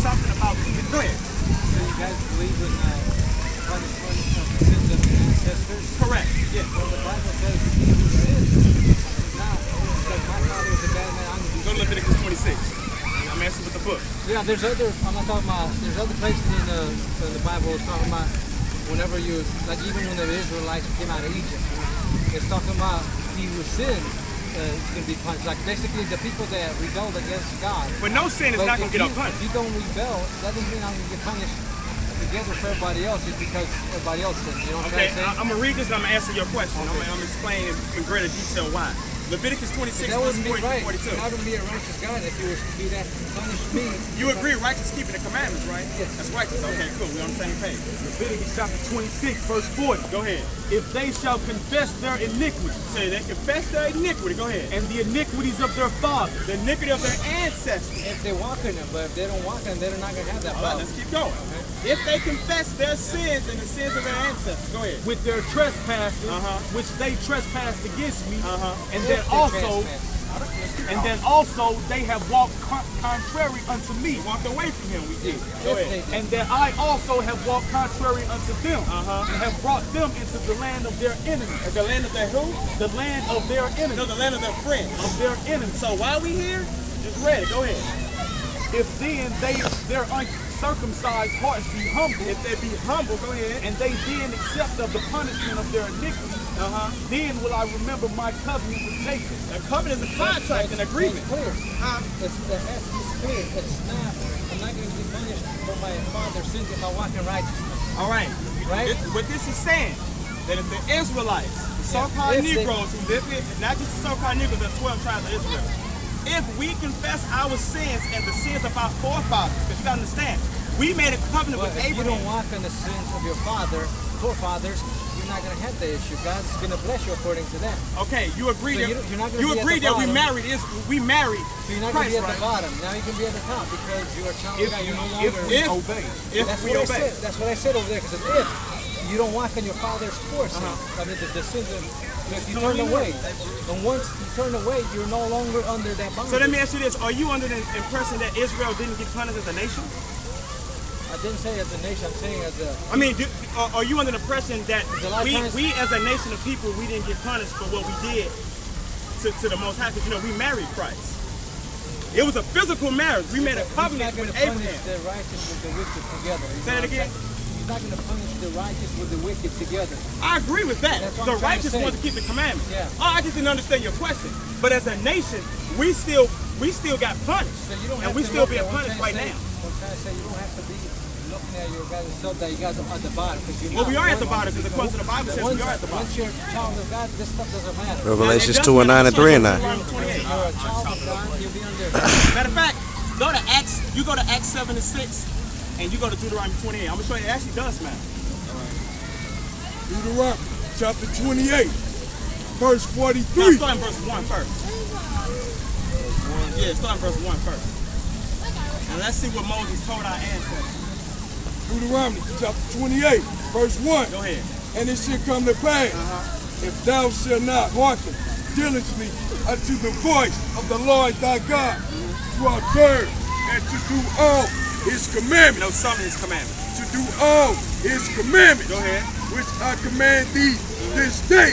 something about keeping. Go ahead. So you guys believe in punishment of the sins of your ancestors? Correct. Yeah. Well, the Bible says he who sins now, because my father was a bad man, I'm going to Go to Leviticus 26. I'm asking with the book. Yeah, there's other, I'm not talking about, there's other places in the Bible it's talking about whenever you, like even when the Israelites came out of Egypt, it's talking about he who sinned is going to be punished. Like basically the people that rebelled against God. But no sin is not going to get If punished. you don't rebel, that doesn't mean I'm going to get punished together for everybody else just because everybody else sinned. You know what I'm saying? I'm going to read this and I'm going to answer your question. Okay. I'm explaining in greater detail why. Leviticus 26, that verse wouldn't be 40 right. to 42. You're not going to be a righteous God if you were to do that to punish me. You agree righteous keeping the commandments, right? Yes. That's righteous. Okay, cool. We're on the same page. Leviticus chapter 26, verse 40. Go ahead. If they shall confess their iniquity, Say they confess their iniquity. Go ahead. and the iniquities of their fathers, The iniquity of their ancestors. If they walk in them, but if they don't walk in them, they're not going to have that All right, problem. let's keep going. If they confess their sins and the sins of their ancestors. Go ahead. with their trespasses, Uh-huh. which they trespassed against me, Uh-huh. and If then they also, trespass. and then also they have walked contrary unto me, Walked away from him, we did. Go If ahead. they- and that I also have walked contrary unto them, Uh-huh. and have brought them into the land of their enemies, The land of their who? the land of their No, enemies, the land of their friends. of their enemies. So why are we here? Just read it. Go ahead. If then their uncircumcised hearts be humble, If they be humble, go ahead. and they then accept of the punishment of their iniquity, then will I remember my covenant with Jacob. A covenant is a contract, an agreement. It's clear. Huh? It's clear. It's not. I'm not going to be punished for my father's sins if I walk in righteousness. All right. Right? What this is saying, that if the Israelites, the so-called If they- Negroes who live in, not just the so-called Negroes, the 12 tribes of Israel, if we confess our sins and the sins of our forefathers, because you got to understand, we made a covenant But with if you don't Abraham. walk in the sins of your forefathers, you're not going to have the issue. God's going to bless you according to that. Okay, you agree So that you're not gonna you be at agree the that we bottom. married we married So you're not going to Christ, be at right? the bottom. Now you can be at the top because you're a child of If God. you- You're no if longer. we If- obey. If That's we what I obey. said. That's what I said over there. Because if you don't walk in your father's course, I mean the sins of. If you turn away, and once you turn away, you're no longer under that bondage. So let me ask you this: are you under the impression that Israel didn't get punished as a nation? I didn't say as a nation. I'm saying as a. I mean, are you under the impression that A lot of times- we as a nation of people, we didn't get punished for what we did to the Most High? Because you know we married Christ. It was a physical marriage. We made a covenant He's not going with to punish Abraham. the righteous with the wicked together. You Say know that what I'm again? saying? He's not going to punish the righteous with the wicked together. I agree with that. That's what The I'm trying to righteous say. want to keep the commandments. Yeah. Oh, I just didn't understand your question. But as a nation, we still got punished, So you don't and have we to still look being at what I'm punished right trying to now. say. What I'm trying to say, you don't have to be looking at your guys' self that you guys are at the bottom. Well, we are at the bottom because according to the Bible says we are at the bottom. Once you're a child of God, this stuff doesn't matter. Revelations Now, it 2 and 9 and 3 and 9. does matter. You're a child of God, you'll be under. Matter of fact, go to Acts. You go to Acts 7 and 6, and you go to Deuteronomy 28. I'm gonna show you it actually does matter. Deuteronomy chapter 28, verse Now 43. start in verse 1 first. Yeah, start in verse 1 first. And let's see what Moses told our ancestors. Deuteronomy chapter 28, verse 1. Go ahead. And it shall come to pass, if thou shalt not hearken diligently unto the voice of the Lord thy God, to observe and to do all his You commandments, know some of his commandments. to do all his commandments, Go ahead. which I command thee this day,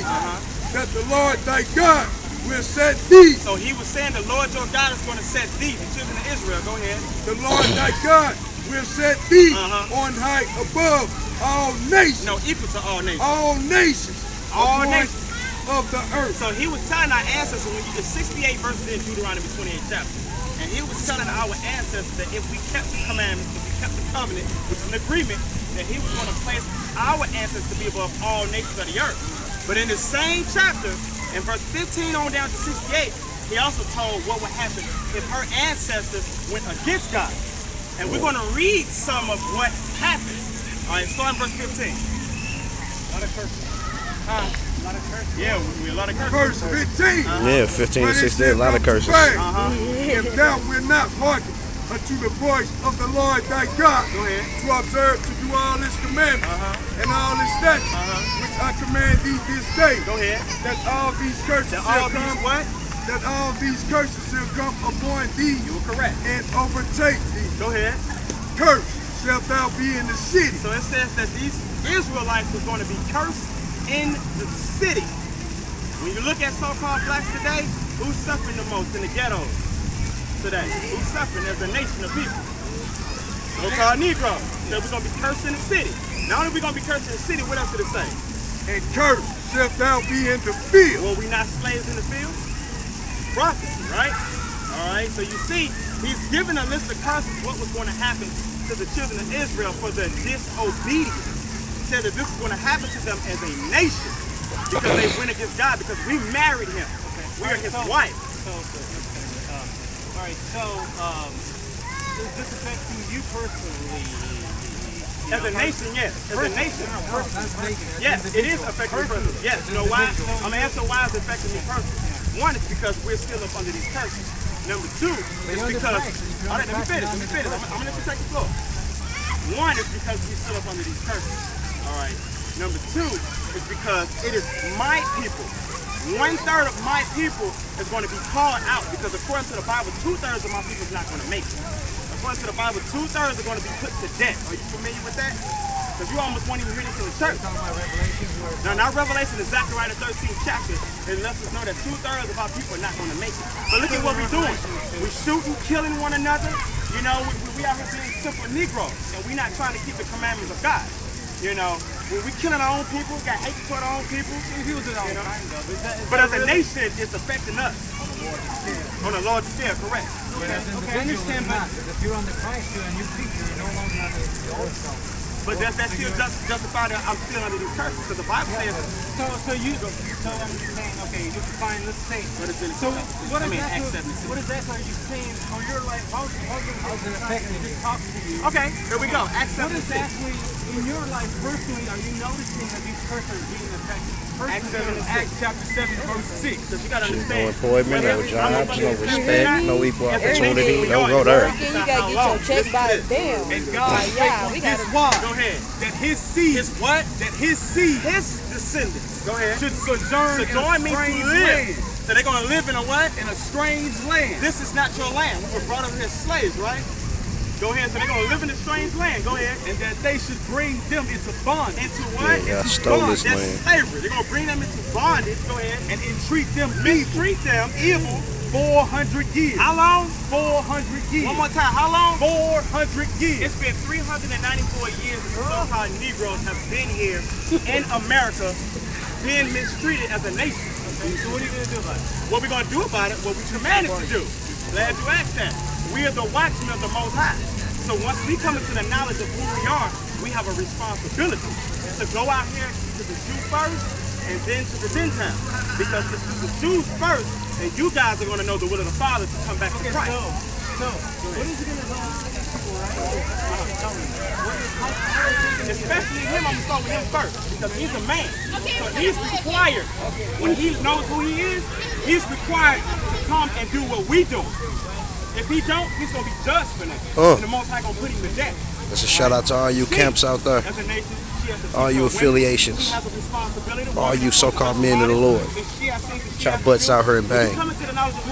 that the Lord thy God will set thee, So he was saying the Lord your God is going to set thee, the children of Israel. Go ahead. the Lord thy God will set thee Uh-huh. on high above all nations, No, equal to all nations. all nations, All upon nations. of the earth. So he was telling our ancestors, when you get 68 verses in Deuteronomy 28 chapter, and he was telling our ancestors that if we kept the commandments, if we kept the covenant, which is an agreement, that he was going to place our ancestors to be above all nations of the earth. But in the same chapter, in verse 15 on down to 68, he also told what would happen if her ancestors went against God. And we're going to read some of what happened. All right, start in verse 15. A lot of curses. Huh? A lot of curses. Yeah, we a lot of curses. Verse 15. Yeah, 15 But and it 16, a shall lot of come to curses. pass, if thou wilt not hearken unto the voice of the Lord thy God, Go ahead. to observe to do all his commandments and all his statutes, which I command thee this day, Go ahead. that all these curses That shall all these come, what? that all these curses shall come upon thee You were correct. and overtake thee. Go ahead. cursed shalt thou be in the city. So it says that these Israelites was going to be cursed in the city. When you look at so-called blacks today, who's suffering the most in the ghettos today? Who's suffering as a nation of people? So-called Negroes. So we're going to be cursed in the city. Not only are we going to be cursed in the city, what else did it say? And cursed shalt thou be in the field. Well, we not slaves in the field? Prophecy, right? All right, so you see, he's given a list of curses, what was going to happen to the children of Israel for their disobedience. He said that this is going to happen to them as a nation because they went against God, because we married him. We are his wife. All right, so is this affecting you personally? As a nation, yes. As a nation. That's Yes, it is affecting me personally. Yes, you know why? I'm going to answer why it's affecting me personally. One is because we're still up under these curses. Number two is because, all right, let me finish. I'm going to let you take the floor. One is because we're still up under these curses. All right. Number two is because it is my people. 1/3 of my people is going to be called out, because according to the Bible, 2/3 of my people is not going to make it. According to the Bible, 2/3 are going to be put to death. Are you familiar with that? Because you almost won't even hear this in the church. No, not Revelation, is Zechariah the 13th chapter. It lets us know that 2/3 of our people are not going to make it. But look at what we're doing. We're shooting, killing one another. You know, we out here being simple Negroes, and we're not trying to keep the commandments of God. You know, we killing our own people, got hate toward our own people. But as a nation, it's affecting us. On a larger scale, correct. Okay, I understand, but if you're on the Christ, you're a new creature. You're no longer under the old self. But does that still justify that I'm still under these curses? Because the Bible says, So I'm saying, okay, fine, let's say. So what exactly are you saying for your life? How's it affecting you? Talk to you. okay, here we go. Acts What 7:6. exactly in your life personally are you noticing that these curses are being affected? Acts chapter 7, verse 6. Because you got to No understand. employment, no jobs, no respect, no equal opportunity. Don't go there. Then you gotta get your check by them. And God Like, spake yeah, on we his gotta. wise Go ahead. that his seed, His what? that his seed His descendants. Go ahead. should sojourn in Sojourn a means strange to live. land. So they're going to live in a what? In a strange land. This is not your land. We were brought up here as slaves, right? Go ahead. So they're going to live in a strange land. Go ahead. And that they should bring them into bondage. Into what? Yeah, I Into stole bondage. this That's land. slavery. They're going to bring them into bondage. Go ahead. And entreat them evil Mistreat them evil. 400 years. How long? 400 years. One more time. How long? 400 years. It's been 394 years that the so-called Negroes have been here in America, being mistreated as a nation. So what are you going to do about it? What we're going to do about it, what we commanded to do. Glad you asked that. We are the watchmen of the Most High. So once we come into the knowledge of who we are, we have a responsibility to go out here to the Jew first and then to the Gentiles. Because it's the Jews first, and you guys are going to know the will of the Father to come back to Christ. So what is it going to do to these people right here? Tell me. Especially him, I'm going to start with him first, because he's a man. So he's required, when he knows who he is, he's required to come and do what we do. If he don't, he's going to be judged for that. And the Most High going to put him to death. That's a shout out to all you camps out there, As a nation, she has to all you teach her affiliations, women. She has a responsibility to all walk you in so-called the men of the Lord. If she has things that she Y'all has to butts do, out here in when you pain. come into the knowledge of